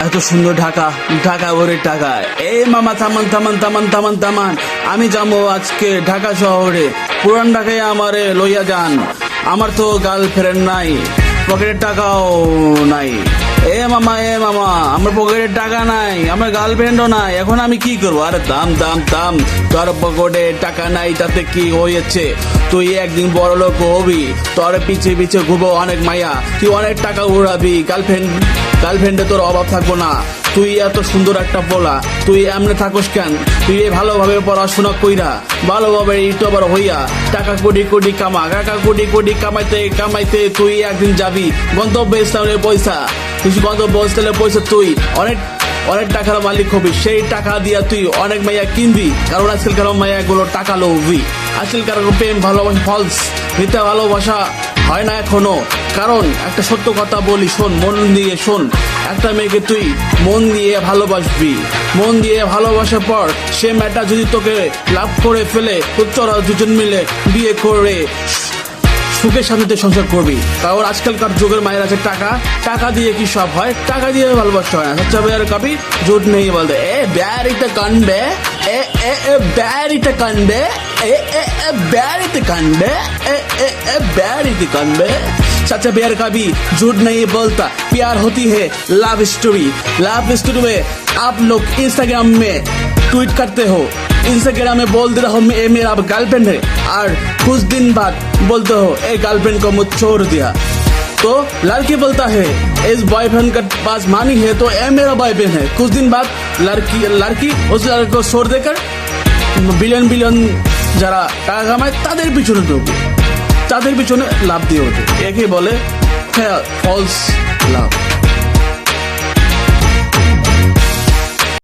এত সুন্দর ঢাকা, ঢাকা ভরে টাকা। এই মামা থামান থামান থামান থামান থামান, আমি যাবো আজকে ঢাকা শহরে। পুরান ঢাকায় আমারে লইয়া যান, আমার তো গার্লফ্রেন্ড নাই, পকেটের টাকাও নাই। এ মামা আমার পকেটের টাকা নাই, আমার গার্লফ্রেন্ডও নাই, এখন আমি কি করবো? আরে দাম দাম দাম, তোর পকেটে টাকা নাই তাতে কি হয়েছে? তুই একদিন বড় লোক হবি, তোর পিছে পিছে ঘুরবো অনেক মাইয়া, তুই অনেক টাকা উড়াবি, গার্লফ্রেন্ডে তোর অভাব থাকবো না। তুই এত সুন্দর একটা পোলা, তুই এমনি থাকোস কেন? তুই ভালোভাবে পড়াশোনা কইরা ভালোভাবে ইউটিউবার হইয়া টাকা কোটি কোটি কামা, টাকা কোটি কোটি কামাইতে কামাইতে তুই একদিন যাবি গন্তব্যস্থলে পয়সা। তুই গন্তব্যস্থলে পয়সা তুই অনেক অনেক টাকার মালিক হবি, সেই টাকা দিয়া তুই অনেক মাইয়া কিনবি। কারণ আজকালকার মাইয়া গুলো টাকা লোভী, আজকালকার প্রেম ভালোবাসা ফলস, মিথ্যা ভালোবাসা হয় না এখনো। কারণ একটা সত্য কথা বলি, শোন, মন দিয়ে শোন। একটা মেয়েকে তুই মন দিয়ে ভালোবাসবি, মন দিয়ে ভালোবাসার পর সে মেয়েটা যদি তোকে লাভ করে ফেলে, তোরা দুজন মিলে বিয়ে করে সুখে শান্তিতে সংসার করবি। কারণ আজকালকার যুগের মায়ের আছে টাকা, টাকা দিয়ে কি সব হয়? টাকা দিয়ে ভালোবাসা হয় না। সচ্চা ভাইয়ার কবি জোট নেই বলতে এ ব্যারিতে কানবে, এ এ এ ব্যারিতে কানবে, এ এ এ ব্যারিতে কানবে, এ এ এ ব্যারিতে कानबे। सच्चा प्यार का भी झूठ नहीं बोलता, प्यार होती है लव स्टोरी। लव स्टोरी में आप लोग इंस्टाग्राम में ट्वीट करते हो, इंस्टाग्राम में बोलते रहो ये मेरा गर्लफ्रेंड है, और कुछ दिन बाद बोलते हो ए गर्लफ्रेंड को मुझ छोड़ दिया। तो लड़की बोलता है इस बॉयफ्रेंड के पास मानी है तो ये मेरा बॉयफ्रेंड है। कुछ दिन बाद लड़की उस लड़के को छोड़ देकर बिलियन बिलियन যারা টাকা কামায় তাদের পিছনে দৌড়বে, তাদের পিছনে লাভ দিয়ে ওঠে। একে বলে ফলস লাভ।